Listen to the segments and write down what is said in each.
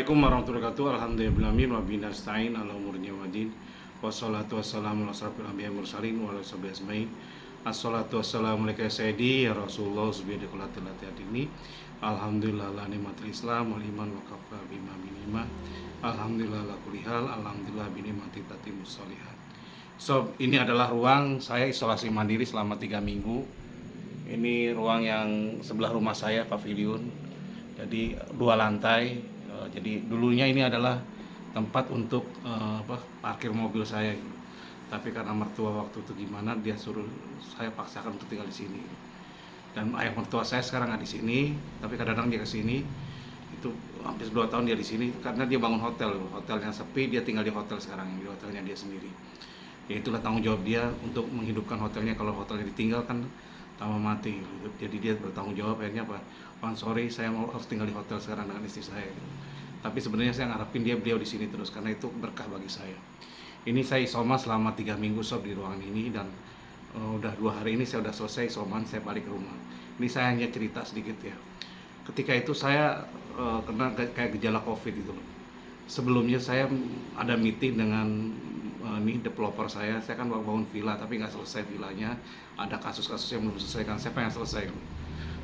Assalamualaikum warahmatullahi wabarakatuh. Alhamdulillahirabbil wa bihi nasta'in ala umuri waddin. Wassalatu wassalamu ala asrofil anbiya'i wal mursalin wa ala sahbihi ajmain. Assalatu wassalamu alayka sayyidi ya Rasulullah subhanahu wa ta'ala ini. Alhamdulillah la nikmatul Islam wal iman wa kafa bima minima. Alhamdulillah la kulli hal. Alhamdulillah bi nikmati tatimmus sholihat. So, ini adalah ruang saya isolasi mandiri selama 3 minggu. Ini ruang yang sebelah rumah saya, pavilion. Jadi 2 lantai. Jadi dulunya ini adalah tempat untuk parkir mobil saya gitu. Tapi karena mertua waktu itu gimana, dia suruh saya paksakan untuk tinggal di sini. Dan ayah mertua saya sekarang nggak di sini, tapi kadang-kadang dia ke sini. Itu hampir 2 tahun dia di sini karena dia bangun hotelnya sepi, dia tinggal di hotel sekarang, di hotelnya dia sendiri. Ya itulah tanggung jawab dia untuk menghidupkan hotelnya. Kalau hotelnya ditinggal kan tambah mati gitu. Jadi dia bertanggung jawab akhirnya apa? Sorry, saya harus tinggal di hotel sekarang dengan istri saya gitu. Tapi sebenarnya saya ngarepin beliau di sini terus karena itu berkah bagi saya. Ini saya isoman selama 3 minggu sob di ruangan ini, dan udah 2 hari ini saya udah selesai isoman, saya balik ke rumah. Ini saya hanya cerita sedikit ya. Ketika itu saya kena kayak gejala COVID itu. Sebelumnya saya ada meeting dengan developer saya kan bangun villa tapi nggak selesai villanya, ada kasus-kasus yang belum selesaikan, saya pengen selesai.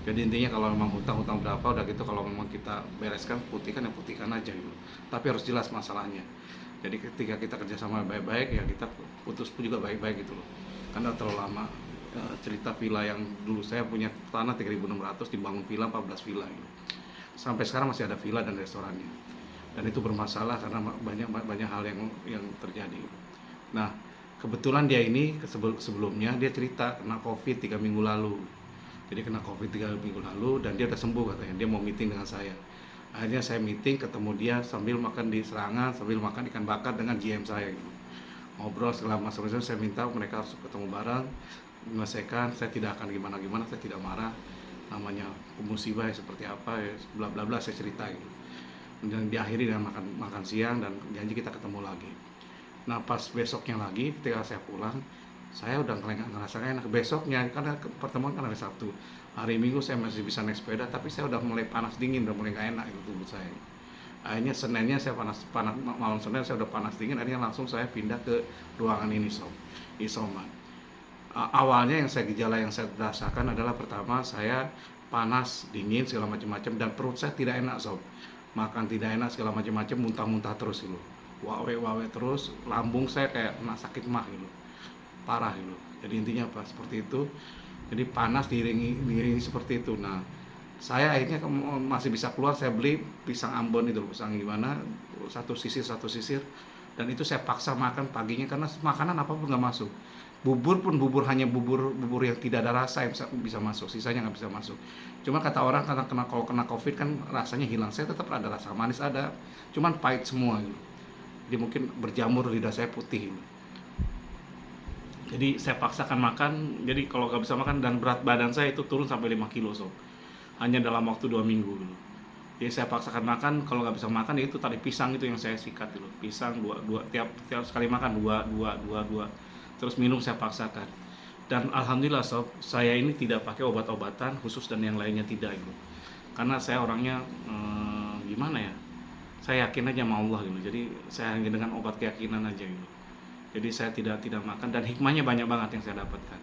Jadi intinya kalau memang hutang berapa udah gitu, kalau memang kita bereskan putihkan ya putihkan aja gitu. Tapi harus jelas masalahnya. Jadi ketika kita kerjasama baik-baik ya kita putus pun juga baik-baik gitu loh. Karena terlalu lama. Cerita villa yang dulu saya punya tanah 3.600 dibangun villa 14 villa gitu. Sampai sekarang masih ada villa dan restorannya. Dan itu bermasalah karena banyak hal yang terjadi. Nah, kebetulan dia ini sebelumnya dia cerita kena COVID 3 minggu lalu. Jadi kena COVID 3 minggu lalu dan dia udah sembuh katanya. Dia mau meeting dengan saya. Akhirnya saya meeting, ketemu dia sambil makan di Serangan, sambil makan ikan bakar dengan GM saya gitu. Ngobrol segala macam, saya minta mereka harus ketemu bareng, menyelesaikan. Saya tidak akan gimana-gimana, saya tidak marah. Namanya musibah ya seperti apa ya, bla bla bla, saya cerita gitu. Dan diakhiri dengan makan siang dan janji kita ketemu lagi. Nah, pas besoknya lagi ketika saya pulang, saya udah ngerasa enak. Besoknya karena pertemuan kan hari Sabtu, hari Minggu saya masih bisa naik sepeda, tapi saya udah mulai panas dingin, udah mulai gak enak itu tubuh saya. Akhirnya Seninnya saya panas malam Senin saya udah panas dingin, akhirnya langsung saya pindah ke ruangan ini isoman. Awalnya gejala yang saya rasakan adalah pertama saya panas dingin segala macam-macam dan perut saya tidak enak sob, makan tidak enak segala macam-macam, muntah-muntah terus gitu, wawe terus, lambung saya kayak kena sakit mah gitu, parah gitu. Jadi intinya apa seperti itu. Jadi panas diiringi seperti itu. Nah, saya akhirnya masih bisa keluar, saya beli pisang Ambon itu, pisang gimana, satu sisir, dan itu saya paksa makan paginya karena makanan apapun nggak masuk. Bubur hanya bubur yang tidak ada rasa yang bisa masuk, sisanya nggak bisa masuk. Cuma kata orang karena kalau kena COVID kan rasanya hilang, saya tetap ada rasa manis ada, cuman pahit semua gitu. Jadi mungkin berjamur lidah saya putih gitu. Jadi saya paksakan makan, jadi kalau nggak bisa makan, dan berat badan saya itu turun sampai 5 kilo sob, hanya dalam waktu 2 minggu gitu. Jadi saya paksakan makan, kalau nggak bisa makan ya itu tadi pisang itu yang saya sikat gitu. Pisang dua tiap sekali makan dua, terus minum saya paksakan. Dan alhamdulillah sob, saya ini tidak pakai obat-obatan khusus dan yang lainnya tidak gitu. Karena saya orangnya gimana ya, saya yakin aja sama Allah gitu. Jadi saya hanya dengan obat keyakinan aja gitu. Jadi saya tidak makan, dan hikmahnya banyak banget yang saya dapatkan.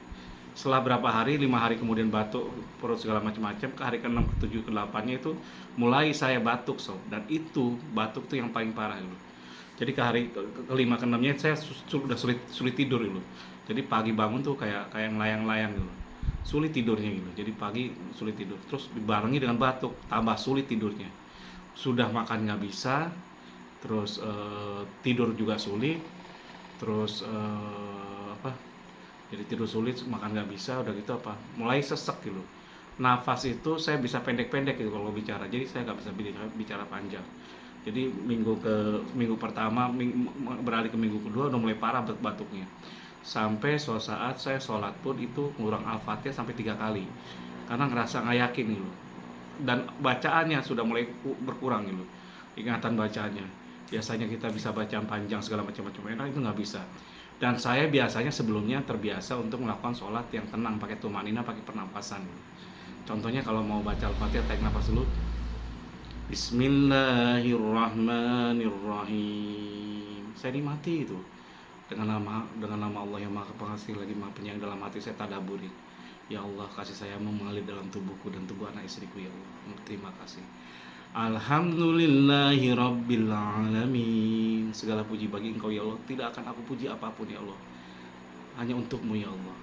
Setelah berapa hari, 5 hari kemudian batuk, perut segala macam-macam, ke hari ke-6, ke-7, ke-8-nya itu mulai saya batuk sob, dan itu batuk tuh yang paling parah gitu. Jadi ke hari ke-5, ke-6-nya saya sudah sulit tidur gitu. Jadi pagi bangun tuh kayak melayang-layang gitu. Sulit tidurnya gitu. Jadi pagi sulit tidur. Terus dibarengi dengan batuk, tambah sulit tidurnya. Sudah makan nggak bisa, terus tidur juga sulit, terus jadi tidur sulit, makan nggak bisa, udah gitu mulai sesek gitu. Nafas itu saya bisa pendek-pendek gitu kalau bicara, jadi saya nggak bisa bicara panjang. Jadi minggu pertama beralih ke minggu kedua udah mulai parah batuknya, sampai suatu saat saya sholat pun itu ngurang Al-Fatihah sampai 3 kali karena ngerasa nggak yakin gitu. Dan bacaannya sudah mulai berkurang gitu, ingatan bacaannya. Biasanya kita bisa bacaan panjang segala macam-macam, itu nggak bisa. Dan saya biasanya sebelumnya terbiasa untuk melakukan sholat yang tenang, pakai tumanina, pakai pernapasan. Contohnya kalau mau baca Al-Fatihah, tarik nafas dulu, Bismillahirrahmanirrahim. Saya nikmati itu dengan nama Allah yang Maha Pengasih lagi Maha Penyayang. Dalam hati saya tadaburi, ya Allah, kasih sayangmu mengalir dalam tubuhku dan tubuh anak istriku, ya Allah. Terima kasih. Alhamdulillahi Rabbil Alamin. Segala puji bagi Engkau, ya Allah. Tidak akan aku puji apapun, ya Allah, hanya untukmu, ya Allah.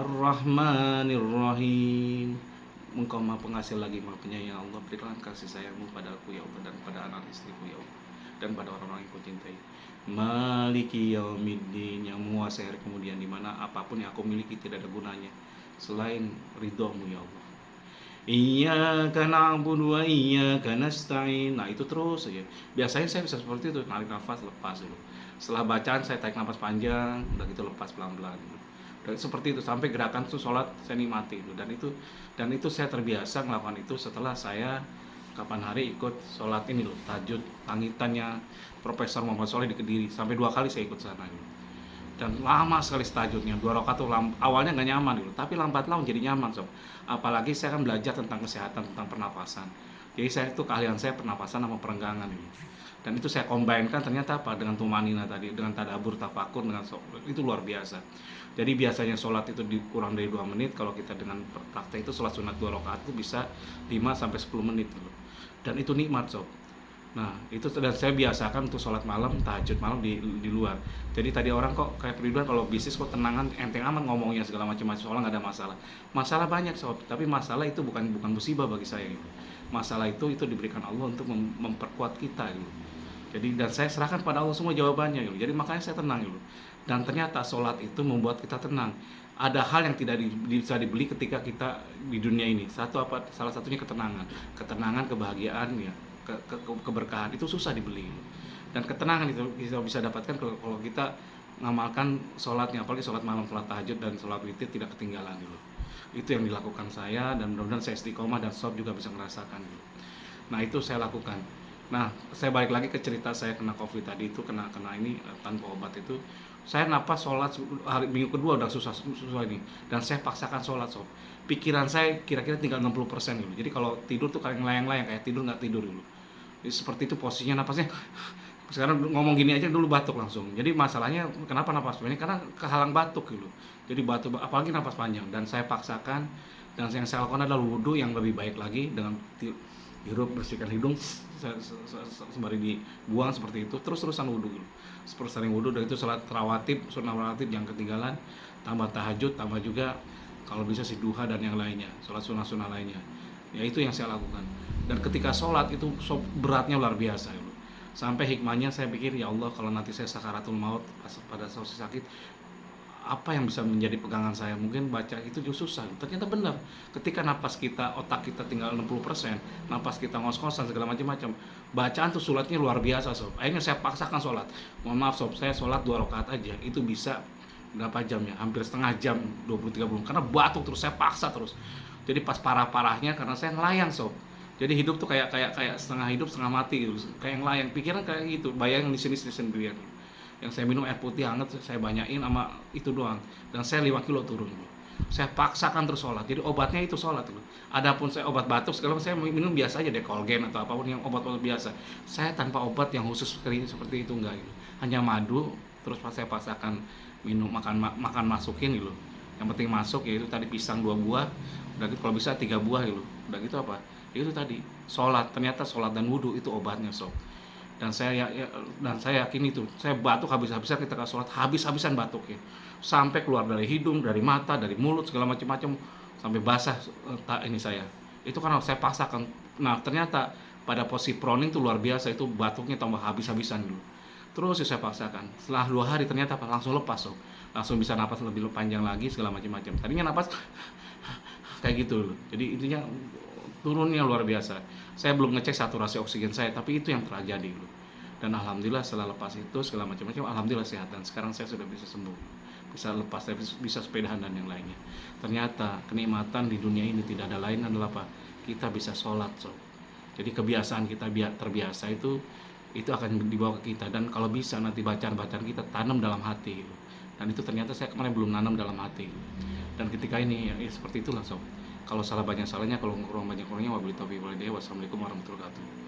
Ar-Rahmanir Rahim. Engkau Maha Pengasih lagi Maha Penyayang, ya Allah. Berikanlah kasih sayangmu pada aku, ya Allah, dan pada anak istriku, ya Allah, dan pada orang-orang yang kau cintai. Maliki Yaumiddin, yang menguasai hari kemudian, di mana apapun yang aku miliki tidak ada gunanya selain ridhomu, ya Allah. Iyyaka na'budu wa iyyaka nasta'in. Nah, itu terus saja. Biasanya saya bisa seperti itu, narik nafas, lepas dulu. Setelah bacaan saya tarik nafas panjang, udah gitu lepas pelan-pelan gitu. Dan seperti itu sampai gerakan itu sholat saya nikmati itu. Dan itu saya terbiasa melakukan itu setelah saya kapan hari ikut sholat ini loh, tahajud langitannya Profesor Muhammad Sholeh di Kediri. Sampai 2 kali saya ikut sana gitu. Dan lama sekali tahajudnya, 2 rakaat tuh awalnya nggak nyaman gitu, tapi lambat laun jadi nyaman sob. Apalagi saya kan belajar tentang kesehatan, tentang pernapasan. Jadi saya itu keahlian saya pernapasan sama perenggangan gitu. Dan itu saya combine-kan ternyata apa, dengan tumanina tadi, dengan tadabur, tafakur, dengan itu luar biasa. Jadi biasanya sholat itu kurang dari 2 menit, kalau kita dengan praktek itu sholat sunat 2 rakaat itu bisa 5 sampai 10 menit gitu. Dan itu nikmat sob. Nah, itu dan saya biasakan untuk sholat malam, tahajud malam di luar. Jadi tadi orang kok kayak Ridwan kalau bisnis kok tenangan, enteng aman ngomongnya segala macam, soalnya nggak ada masalah. Masalah banyak sob, tapi masalah itu bukan musibah bagi saya gitu. Masalah itu diberikan Allah untuk memperkuat kita gitu. Jadi dan saya serahkan pada Allah semua jawabannya gitu. Jadi makanya saya tenang gitu. Dan ternyata sholat itu membuat kita tenang. Ada hal yang tidak bisa dibeli ketika kita di dunia ini. Salah satunya ketenangan, kebahagiaan ya, keberkahan itu susah dibeli. Dan ketenangan itu kita bisa dapatkan kalau kita ngamalkan sholatnya, apalagi sholat malam, sholat tahajud dan sholat witir tidak ketinggalan gitu. Itu yang dilakukan saya, dan mudah-mudahan saya istiqomah dan sob juga bisa merasakan gitu. Nah, itu saya lakukan. Nah, saya balik lagi ke cerita saya kena COVID tadi itu, kena ini tanpa obat itu. Saya napas sholat minggu kedua udah susah ini, dan saya paksakan sholat sob. Pikiran saya kira-kira tinggal 60% gitu. Jadi kalau tidur tuh kayak melayang-layang, kayak tidur nggak tidur gitu. Jadi seperti itu posisinya napasnya. Sekarang ngomong gini aja dulu batuk langsung. Jadi masalahnya kenapa napas ini, karena kehalang batuk gitu. Jadi batuk, apalagi napas panjang. Dan saya paksakan, dan yang saya lakukan adalah wudhu yang lebih baik lagi, dengan hirup, bersihkan hidung sembari dibuang seperti itu, terus-terusan wudhu gitu. Sering wudhu, dan itu salat rawatib, sunnah rawatib yang ketinggalan, tambah tahajud, tambah juga kalau bisa si duha dan yang lainnya, sholat sunnah-sunnah lainnya. Ya itu yang saya lakukan. Dan ketika sholat itu beratnya luar biasa gitu. Sampai hikmahnya saya pikir, ya Allah, kalau nanti saya sakaratul maut pada saat sakit, apa yang bisa menjadi pegangan saya? Mungkin baca itu juga susah. Ternyata benar. Ketika napas kita, otak kita tinggal 60%, napas kita ngos-ngosan segala macam-macam, bacaan tuh sholatnya luar biasa sob. Akhirnya saya paksakan sholat. Mohon maaf sob, saya sholat 2 rakaat aja, itu bisa berapa jam ya? Hampir setengah jam, 20-30, karena batuk terus, saya paksa terus. Jadi pas parah-parahnya karena saya ngelayang sob. Jadi hidup tuh kayak setengah hidup setengah mati gitu. Kayak ngelayang, pikiran kayak gitu, bayang di sini sendirian. Yang saya minum air putih hangat saya banyain sama itu doang, dan saya 5 kilo turun. Saya paksakan terus sholat. Jadi obatnya itu sholat. Adapun saya obat batuk segala saya minum biasa aja deh, Colgen atau apapun yang obat-obat biasa. Saya tanpa obat yang khusus seperti itu enggak gitu. Hanya madu, terus saya paksakan minum, makan masukin gitu. Yang penting masuk, yaitu tadi pisang 2 buah, udah gitu kalau bisa 3 buah gitu. Udah gitu apa? Itu tadi sholat. Ternyata sholat dan wudhu itu obatnya sob. Dan saya yakin itu, saya batuk habis-habisan ketika sholat, habis-habisan batuk ya, sampai keluar dari hidung, dari mata, dari mulut, segala macam-macam, sampai basah ini saya. Itu karena saya paksakan. Nah ternyata pada posisi proning itu luar biasa, itu batuknya tambah habis-habisan dulu. Terus saya paksakan. Setelah 2 hari ternyata langsung lepas sob. Langsung bisa napas lebih panjang lagi segala macam-macam. Tadinya napas kayak gitu loh. Jadi intinya turunnya luar biasa. Saya belum ngecek saturasi oksigen saya, tapi itu yang terjadi loh. Dan alhamdulillah setelah lepas itu segala macam-macam, alhamdulillah sehat, dan sekarang saya sudah bisa sembuh, bisa lepas, bisa sepedahan dan yang lainnya. Ternyata kenikmatan di dunia ini tidak ada lain adalah apa? Kita bisa sholat sob. Jadi kebiasaan kita terbiasa itu akan dibawa ke kita, dan kalau bisa nanti bacaan-bacaan kita tanam dalam hati gitu. Dan itu ternyata saya kemarin belum nanam dalam hati. Dan ketika ini ya seperti itulah sob. Kalau salah banyak salahnya, kalau kurang banyak kurangnya, wabillahi taufiq wal hidayah. Wassalamualaikum warahmatullahi wabarakatuh.